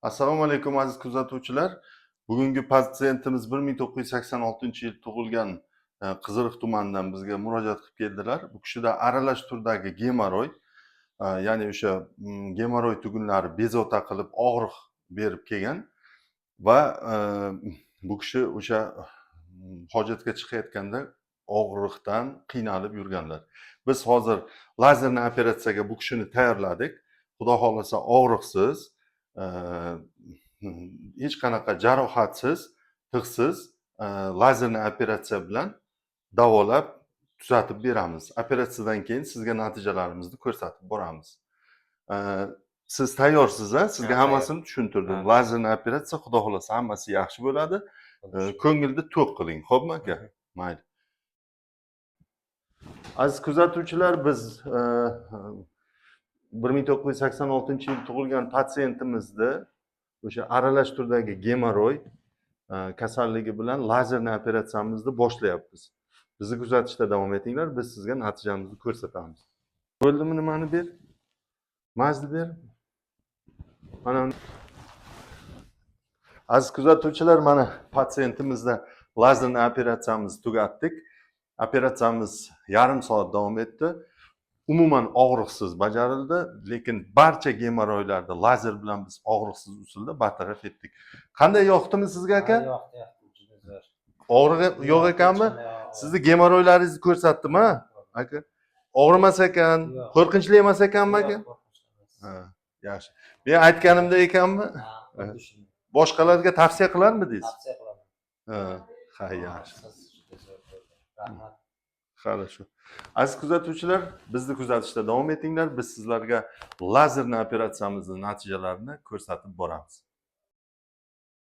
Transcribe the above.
Assalomu alaykum aziz kuzatuvchilar. Bugungi pasiyentimiz 1986-yil tug'ilgan Qiziriq tumanidan bizga murojaat qilib keldilar. Bu kishida aralash turdagi gemoroy, ya'ni o'sha gemoroy tugunlari bezovta qilib og'riq berib kelgan va bu kishi o'sha hojatga chiqayotganda og'riqdan qiynalib yurganlar. Biz hozir lazerli operatsiyaga bu kishini tayyorladik. Xudo xolasa og'riqsiz, hech qanaqa jarohatsiz, tig'siz lazerli operatsiya bilan davolab tuzatib beramiz. Operatsiyadan keyin sizga natijalarimizni ko'rsatib boramiz. Siz tayyorsiz-a? Sizga hammasini tushuntirdim. Lazerli operatsiya xudo xolasa hammasi yaxshi bo'ladi. Ko'ngilni to'q qiling, xo'pmi aka? Mayli. Aziz kuzatuvchilar, biz 1986-yil tug'ilgan pasiyentimizni o'sha aralash turdagi gemoroy kasalligi bilan lazerli operatsiyamizni boshlayapmiz. Bizni kuzatishda davom etinglar, biz sizga natijamizni ko'rsatamiz. Bo'ldimi, nimani ber? Mazni ber. Mana aziz kuzatuvchilar, mana pasiyentimizda lazerli operatsiyamizni tugatdik. Operatsiyamiz yarim soat davom etdi. Umuman og'riqsiz bajarildi, lekin barcha gemoroylarda lazer bilan biz og'riqsiz usulda bartaraf etdik. Qanday, yoqdimi sizga aka? Yoqdi, juda zo'r. Og'rig'i yo'q ekanmi? Sizni gemoroylaringizni ko'rsatdim-a, aka? Og'rimas ekan, qo'rqinchli emas ekanmi aka? Ha, yaxshi. Men aytganimda ekanmi? Boshqalarga tavsiya qilarmidingiz? Tavsiya qilaman. Ha, yaxshi. Rahmat. Хорошо. Aziz kuzatuvchilar, bizni kuzatishda davom etinglar. Biz sizlarga lazerli operatsiyamizning natijalarini ko'rsatib boramiz.